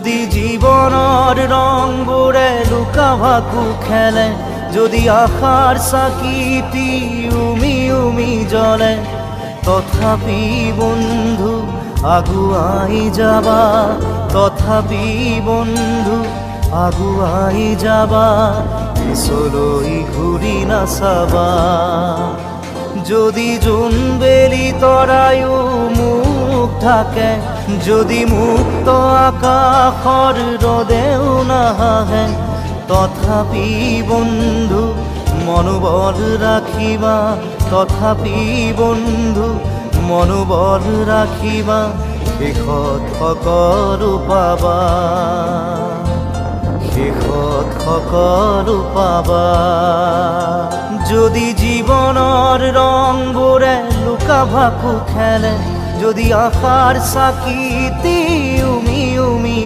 যদি জীৱনৰ ৰংবোৰে লুকা ভাকু খেলে, যদি আশাৰ চাকিটি উমি উমি জ্বলে, তথাপি বন্ধু আগুৱাই যাবা, তথাপি বন্ধু আগুৱাই যাবা, পিছলৈ ঘূৰি নাচাবা। যদি জোনবেলি তৰায়ো মুখ ঢাকে, যদি মুক্ত আকাশৰ ৰদেও নাহে, তথাপি বন্ধু মনোবল ৰাখিবা, তথাপি বন্ধু মনোবল ৰাখিবা, শেষত সকলো পাবা, শেষত সকলো পাবা। যদি জীৱনৰ ৰংবোৰে লুকা ভাকু খেলে, যদি আশাৰ চাকিটি